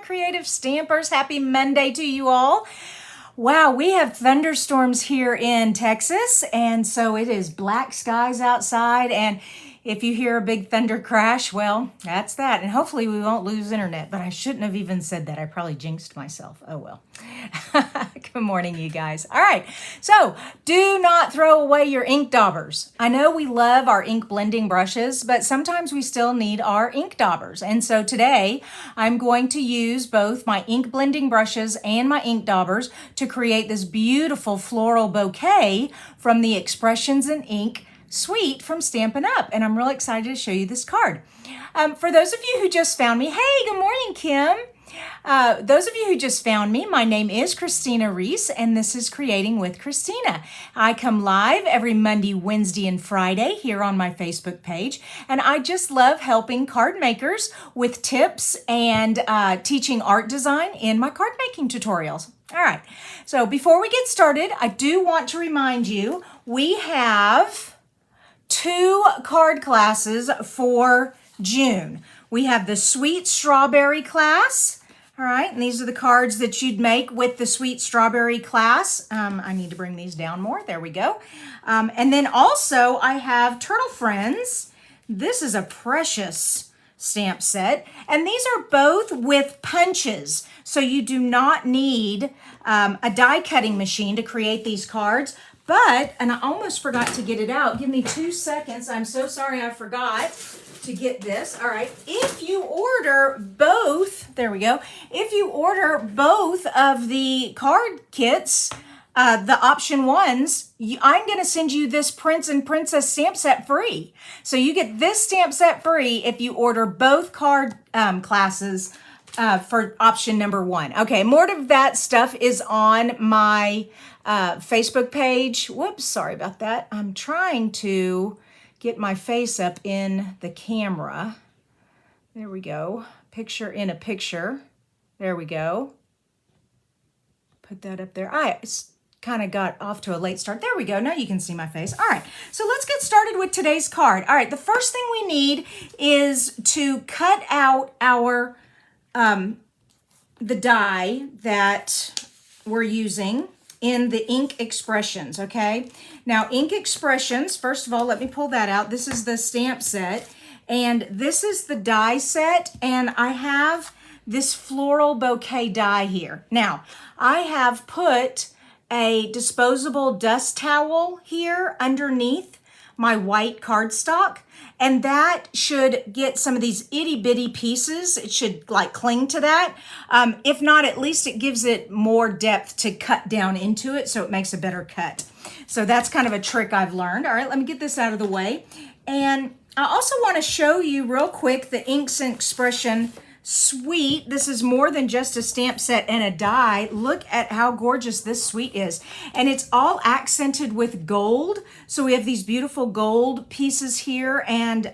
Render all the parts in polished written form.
creative stampers. Happy Monday to you all. Wow, we have thunderstorms here in Texas, and so it is black skies outside, and if you hear a big thunder crash, well, that's that. And hopefully we won't lose internet, but I shouldn't have even said that. I probably jinxed myself. Oh, well. Good morning, you guys. All right, so do not throw away your ink daubers. I know we love our ink blending brushes, but sometimes we still need our ink daubers. And so today I'm going to use both my ink blending brushes and my ink daubers to create this beautiful floral bouquet from the Expressions in Ink suite from Stampin' Up! And I'm really excited to show you this card. For those of you who just found me, hey, good morning, Kim. Those of you who just found me, my name is Kristina Reese, and this is Creating with Kristina. I come live every Monday, Wednesday, and Friday here on my Facebook page, and I just love helping card makers with tips and teaching art design in my card making tutorials. All right, so before we get started, I do want to remind you, we have 2 card classes for June. We have the Sweet Strawberry class, all right, and these are the cards that you'd make with the Sweet Strawberry class. I need to bring these down more, there we go. And then also I have Turtle Friends. This is a precious stamp set, and these are both with punches, so you do not need a die cutting machine to create these cards. But, and I almost forgot to get it out. Give me 2 seconds. I'm so sorry I forgot to get this. All right. If you order both, there we go. If you order both of the card kits, the option ones, I'm going to send you this Prince and Princess stamp set free. So you get this stamp set free if you order both card classes for option number 1. Okay, more of that stuff is on my Facebook page. Whoops, sorry about that. I'm trying to get my face up in the camera. There we go. Picture in a picture. There we go. Put that up there. I kind of got off to a late start. There we go. Now you can see my face. All right, so let's get started with today's card. All right, the first thing we need is to cut out our the die that we're using in the Ink Expressions, okay? Now, Ink Expressions, first of all, let me pull that out. This is the stamp set, and this is the die set, and I have this floral bouquet die here. Now, I have put a disposable dust towel here underneath my white cardstock, and that should get some of these itty bitty pieces. It should like cling to that. If not, at least it gives it more depth to cut down into it, so it makes a better cut. So that's kind of a trick I've learned. All right, let me get this out of the way. And I also want to show you real quick the Inks and Expression suite. This is more than just a stamp set and a die. Look at how gorgeous this suite is. And it's all accented with gold. So we have these beautiful gold pieces here and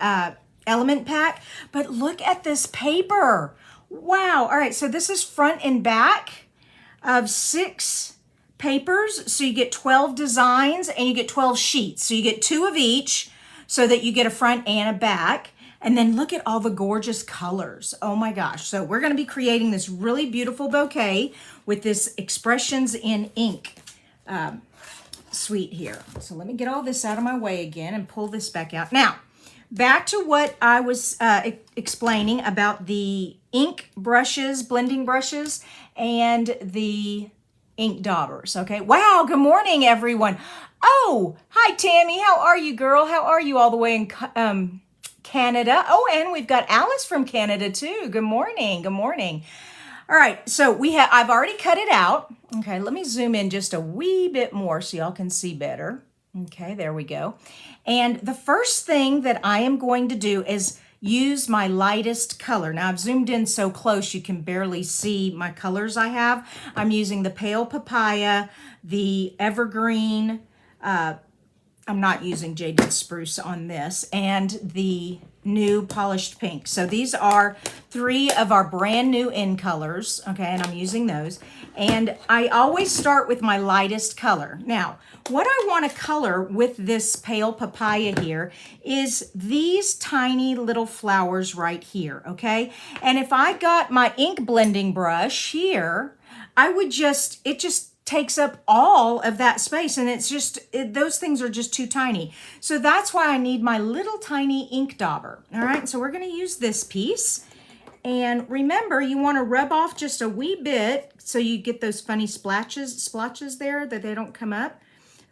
element pack. But look at this paper. Wow. All right, so this is front and back of 6 papers. So you get 12 designs and you get 12 sheets. So you get 2 of each so that you get a front and a back. And then look at all the gorgeous colors. Oh my gosh. So we're going to be creating this really beautiful bouquet with this Expressions in Ink suite here. So let me get all this out of my way again and pull this back out. Now, back to what I was explaining about the ink brushes, blending brushes, and the ink daubers. Okay. Wow. Good morning, everyone. Oh, hi, Tammy. How are you, girl? How are you all the way in Canada? Oh, and we've got Alice from Canada too. Good morning. Good morning. All right, so I've already cut it out. Okay, let me zoom in just a wee bit more so y'all can see better. Okay, there we go. And the first thing that I am going to do is use my lightest color. Now I've zoomed in so close you can barely see my colors I have. I'm using the Pale Papaya, the Evergreen, I'm not using Jaded Spruce on this, and the new polished pink. So these are 3 of our brand new in colors, okay, and I'm using those. And I always start with my lightest color. Now, what I want to color with this pale papaya here is these tiny little flowers right here, okay? And if I got my ink blending brush here, I would just, it just takes up all of that space, and it's just, those things are just too tiny. So that's why I need my little tiny ink dauber. All right, so we're gonna use this piece. And remember, you wanna rub off just a wee bit so you get those funny splotches there, that they don't come up.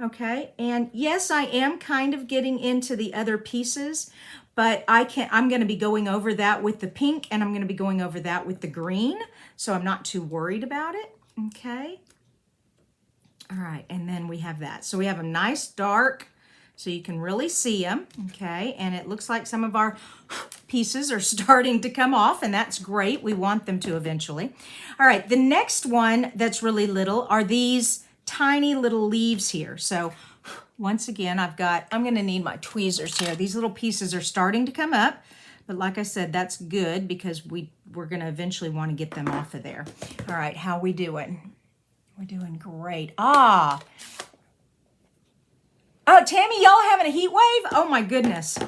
Okay, and yes, I am kind of getting into the other pieces, but I'm gonna be going over that with the pink, and I'm gonna be going over that with the green, so I'm not too worried about it, okay? All right, and then we have that. So we have a nice dark, so you can really see them, okay? And it looks like some of our pieces are starting to come off, and that's great. We want them to eventually. All right, the next one that's really little are these tiny little leaves here. So once again, I'm gonna need my tweezers here. These little pieces are starting to come up, but like I said, that's good because we're gonna eventually wanna get them off of there. All right, how we doing? We're doing great. Oh, Tammy, y'all having a heat wave? Oh my goodness.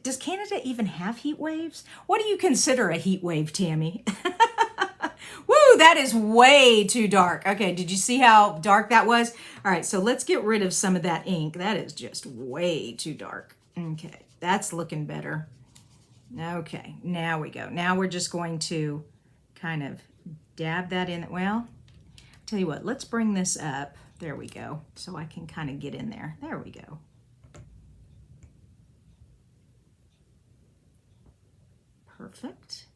Does Canada even have heat waves? What do you consider a heat wave, Tammy? Woo, that is way too dark. Okay, did you see how dark that was? All right, so let's get rid of some of that ink. That is just way too dark. Okay, that's looking better. Okay, now we go. Now we're just going to kind of dab that in. Well, tell you what, let's bring this up. There we go. So I can kind of get in there. There we go. Perfect.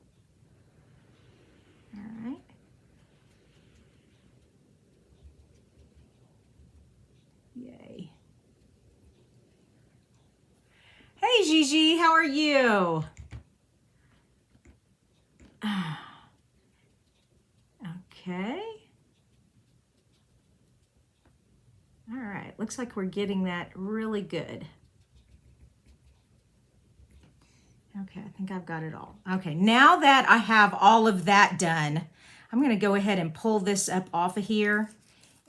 All right. Yay. Hey, Gigi, how are you? Okay. All right, looks like we're getting that really good. Okay, I think I've got it all. Okay, now that I have all of that done, I'm gonna go ahead and pull this up off of here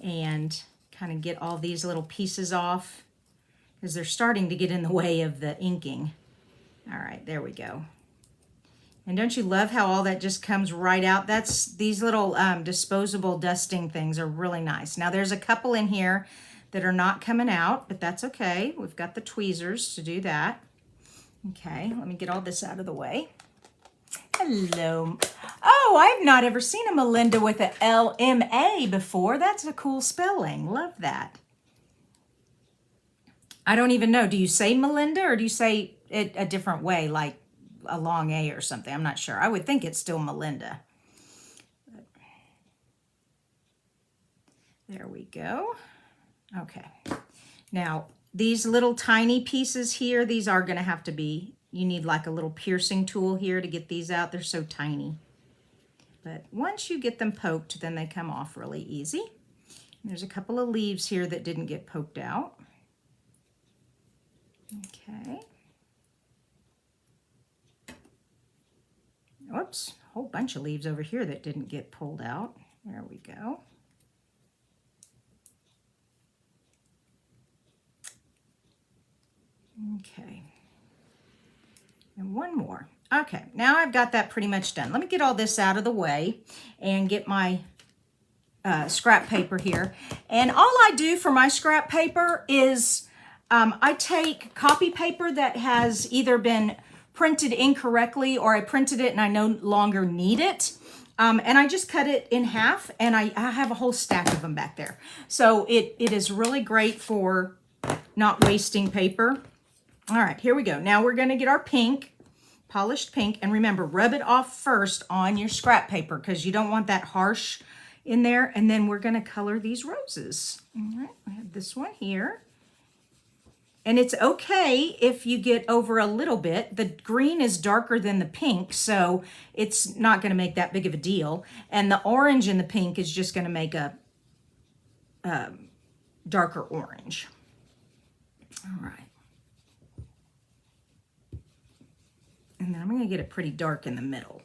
and kind of get all these little pieces off because they're starting to get in the way of the inking. All right, there we go. And don't you love how all that just comes right out? These little disposable dusting things are really nice. Now there's a couple in here that are not coming out, but that's okay. We've got the tweezers to do that. Okay, let me get all this out of the way. Hello. Oh, I've not ever seen a Melinda with a L-M-A before. That's a cool spelling. Love that. I don't even know. Do you say Melinda or do you say it a different way, like a long A or something? I'm not sure. I would think it's still Melinda. But there we go. Okay. Now, these little tiny pieces here, these are going to have to be, you need like a little piercing tool here to get these out. They're so tiny. But once you get them poked, then they come off really easy. There's a couple of leaves here that didn't get poked out. Okay. Whoops, a whole bunch of leaves over here that didn't get pulled out. There we go. Okay, and one more. Okay, now I've got that pretty much done. Let me get all this out of the way and get my scrap paper here. And all I do for my scrap paper is I take copy paper that has either been printed incorrectly or I printed it and I no longer need it. And I just cut it in half and I have a whole stack of them back there. So it is really great for not wasting paper. All right, here we go. Now we're gonna get our pink, polished pink, and remember, rub it off first on your scrap paper because you don't want that harsh in there. And then we're gonna color these roses. All right, I have this one here. And it's okay if you get over a little bit. The green is darker than the pink, so it's not gonna make that big of a deal. And the orange in the pink is just gonna make a darker orange. All right. And then I'm gonna get it pretty dark in the middle.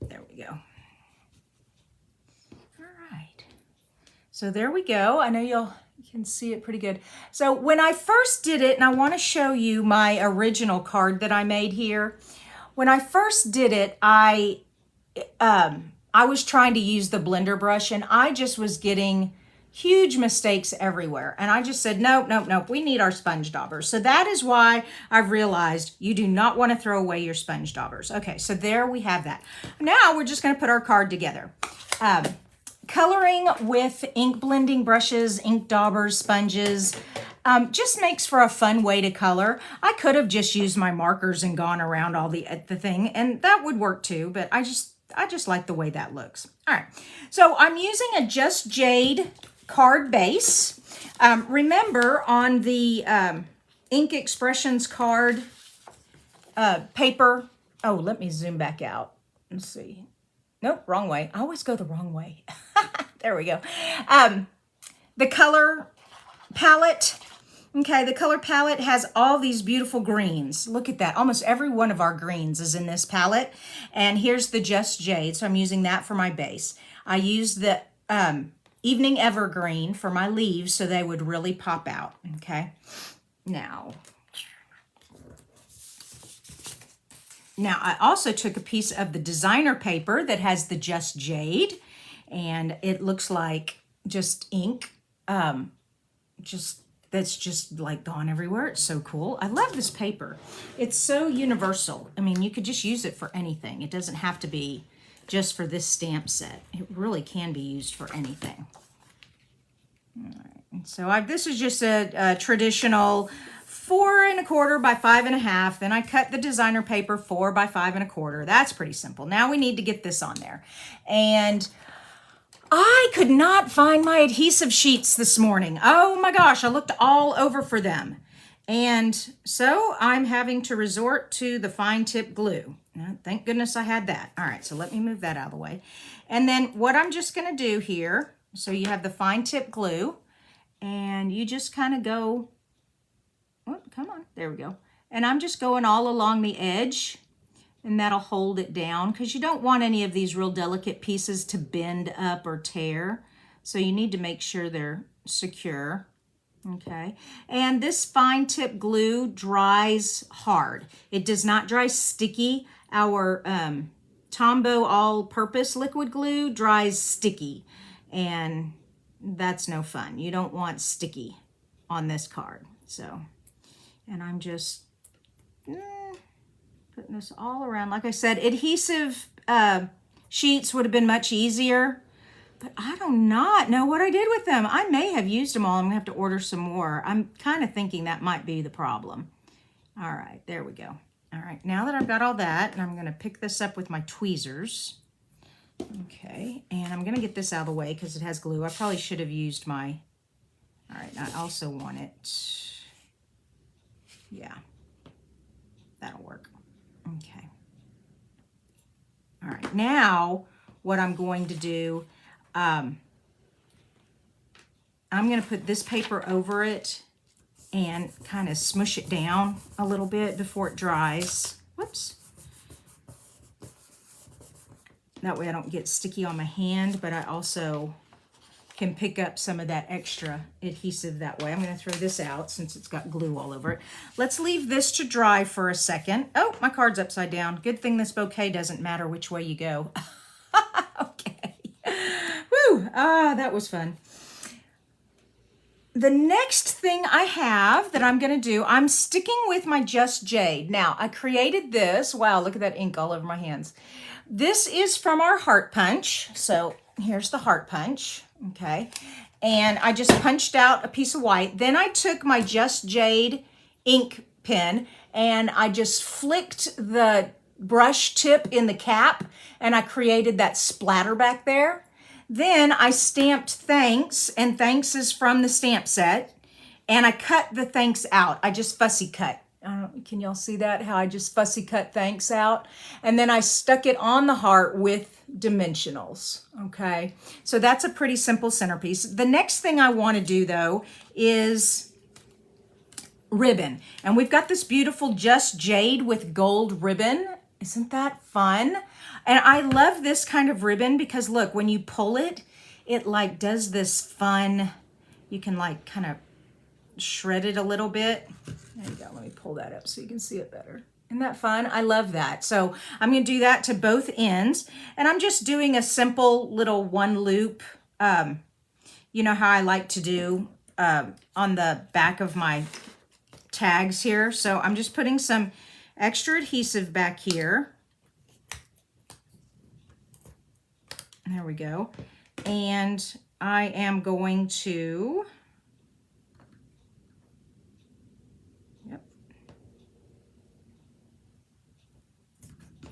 There we go. All right. So there we go. I know you can see it pretty good. So when I first did it, and I want to show you my original card that I made here. When I first did it, I was trying to use the blender brush, and I just was getting huge mistakes everywhere. And I just said, nope, nope, nope, we need our sponge daubers. So that is why I've realized you do not want to throw away your sponge daubers. Okay, so there we have that. Now we're just going to put our card together. Coloring with ink blending brushes, ink daubers, sponges, just makes for a fun way to color. I could have just used my markers and gone around all the thing, and that would work too, but I just like the way that looks. All right, so I'm using a Just Jade card base. Remember on the Ink Expressions card paper, oh, let me zoom back out. Let's see. Nope, wrong way. I always go the wrong way. There we go. The color palette. Okay, the color palette has all these beautiful greens. Look at that. Almost every one of our greens is in this palette. And here's the Just Jade, so I'm using that for my base. I used the Evening Evergreen for my leaves so they would really pop out, okay? Now I also took a piece of the designer paper that has the Just Jade, and it looks like just ink, that's just like gone everywhere. It's so cool. I love this paper. It's so universal. I mean, you could just use it for anything. It doesn't have to be just for this stamp set. It really can be used for anything. All right. So this is just a traditional 4 1/4 by 5 1/2. Then I cut the designer paper 4 by 5 1/4. That's pretty simple. Now we need to get this on there. And I could not find my adhesive sheets this morning. Oh my gosh, I looked all over for them. And so I'm having to resort to the fine tip glue. Now, thank goodness I had that. All right, so let me move that out of the way. And then what I'm just gonna do here, so you have the fine tip glue, and you just kind of go, oh, come on, there we go. And I'm just going all along the edge, and that'll hold it down because you don't want any of these real delicate pieces to bend up or tear. So you need to make sure they're secure. Okay, and this fine tip glue dries hard. It does not dry sticky. Our Tombow all-purpose liquid glue dries sticky, and that's no fun. You don't want sticky on this card. So, and I'm just putting this all around. Like I said, adhesive sheets would have been much easier. But I do not know what I did with them. I may have used them all. I'm going to have to order some more. I'm kind of thinking that might be the problem. All right, there we go. All right, now that I've got all that, and I'm going to pick this up with my tweezers. Okay, and I'm going to get this out of the way because it has glue. I probably should have used my... All right, I also want it... Yeah, that'll work. Okay. All right, now what I'm going to do... I'm going to put this paper over it and kind of smush it down a little bit before it dries. Whoops. That way I don't get sticky on my hand, but I also can pick up some of that extra adhesive that way. I'm going to throw this out since it's got glue all over it. Let's leave this to dry for a second. Oh, my card's upside down. Good thing this bouquet doesn't matter which way you go. Okay. Woo! Ah, that was fun. The next thing I have that I'm going to do, I'm sticking with my Just Jade. Now, I created this. Wow, look at that ink all over my hands. This is from our heart punch. So here's the heart punch, okay? And I just punched out a piece of white. Then I took my Just Jade ink pen and I just flicked the brush tip in the cap and I created that splatter back there. Then I stamped thanks, and thanks is from the stamp set, and I cut the thanks out. I just fussy cut. Can y'all see that? How I just fussy cut thanks out? And then I stuck it on the heart with dimensionals, okay? So that's a pretty simple centerpiece. The next thing I want to do, though, is ribbon. And we've got this beautiful Just Jade with gold ribbon. Isn't that fun? And I love this kind of ribbon because look, when you pull it, it like does this fun, you can like kind of shred it a little bit. There you go, let me pull that up so you can see it better. Isn't that fun? I love that. So I'm gonna do that to both ends. And I'm just doing a simple little one loop. You know how I like to do on the back of my tags here. So I'm just putting some extra adhesive back here. There we go. And I am going to,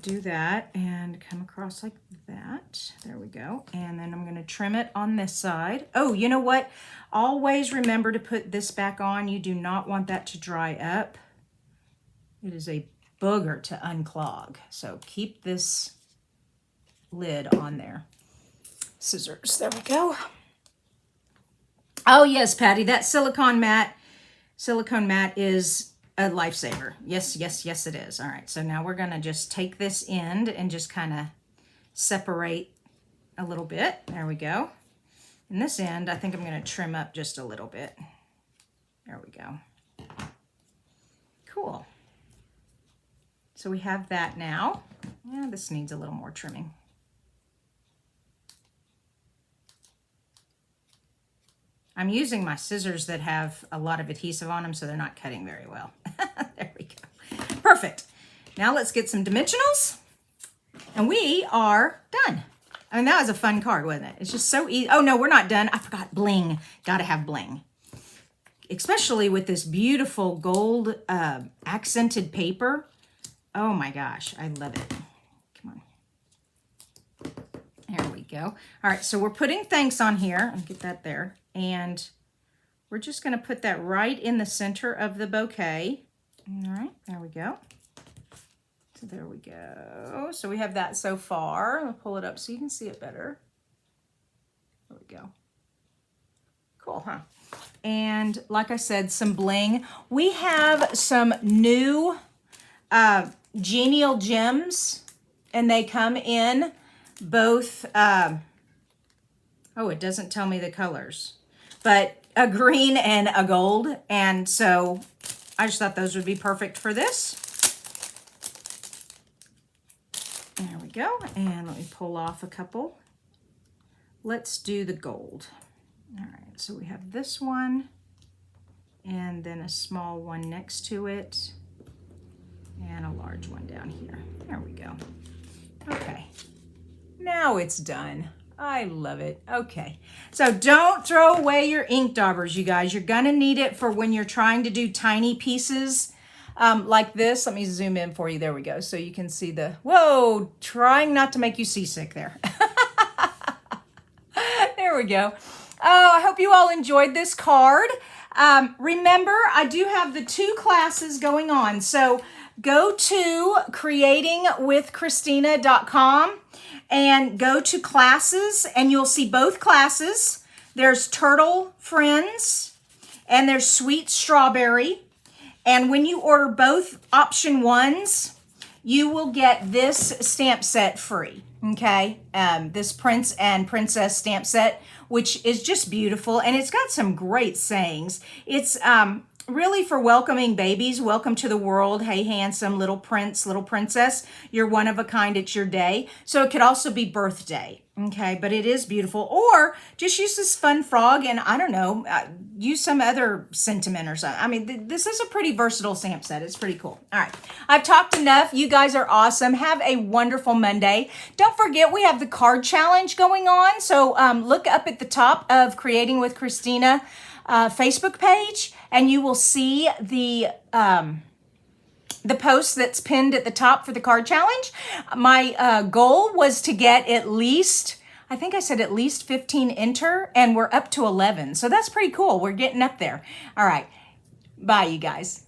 do that and come across like that. There we go. And then I'm going to trim it on this side. Oh, you know what? Always remember to put this back on. You do not want that to dry up. It is a booger to unclog. So keep this lid on there. Scissors. There we go. Oh yes, Patty, that silicone mat is a lifesaver. Yes, yes, yes, it is. All right, so now we're gonna just take this end and just kind of separate a little bit. There we go. And this end, I think I'm gonna trim up just a little bit. There we go. Cool. So we have that now. Yeah, this needs a little more trimming. I'm using my scissors that have a lot of adhesive on them, so they're not cutting very well. There we go. Perfect. Now let's get some dimensionals. And we are done. I mean, that was a fun card, wasn't it? It's just so easy. Oh, no, we're not done. I forgot bling. Got to have bling. Especially with this beautiful gold accented paper. Oh, my gosh. I love it. Come on. There we go. All right, so we're putting thanks on here. I'll get that there. And we're just going to put that right in the center of the bouquet. All right, there we go. So there we go. So we have that so far. I'll pull it up so you can see it better. There we go. Cool, huh? And like I said, some bling. We have some new genial gems, and they come in both, oh, it doesn't tell me the colors, but a green and a gold. And so I just thought those would be perfect for this. There we go. And let me pull off a couple. Let's do the gold. All right, so we have this one and then a small one next to it and a large one down here. There we go. Okay, now it's done. I love it. Okay, so don't throw away your ink daubers, you guys. You're gonna need it for when you're trying to do tiny pieces like this. Let me zoom in for you. There we go. So you can see the, whoa, trying not to make you seasick there. There we go. Oh, I hope you all enjoyed this card. Remember, I do have the 2 classes going on. So go to creatingwithkristina.com and go to classes, and you'll see both classes. There's Turtle Friends and there's Sweet Strawberry. And when you order both option 1s, you will get this stamp set free, okay? This Prince and Princess stamp set, which is just beautiful. And it's got some great sayings. It's really for welcoming babies. Welcome to the world. Hey, handsome little prince, little princess. You're one of a kind. It's your day. So it could also be birthday. Okay, but it is beautiful. Or just use this fun frog and, I don't know, use some other sentiment or something. I mean, this is a pretty versatile stamp set. It's pretty cool. All right, I've talked enough. You guys are awesome. Have a wonderful Monday. Don't forget, we have the card challenge going on. So look up at the top of Creating with Kristina Facebook page, and you will see the post that's pinned at the top for the card challenge. My goal was to get at least, I think I said at least 15 enter, and we're up to 11. So that's pretty cool. We're getting up there. All right. Bye, you guys.